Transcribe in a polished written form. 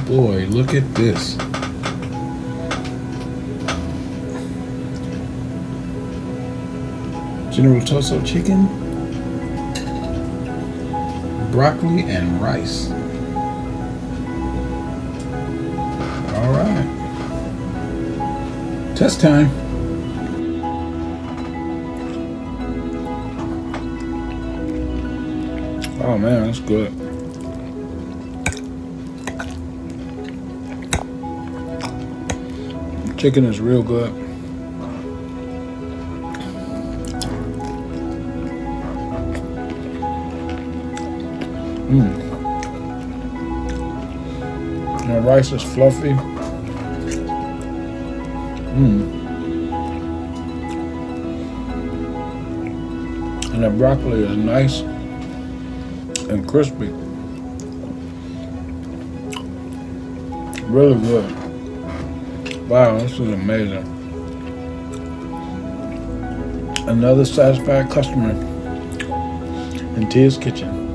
boy, look at this. General Toso chicken, broccoli, and rice. All right. Test time. Oh man, that's good. Chicken is real good. And the rice is fluffy. And the broccoli is nice and crispy. Really good. Wow, this is amazing. Another satisfied customer in Tia's Kitchen.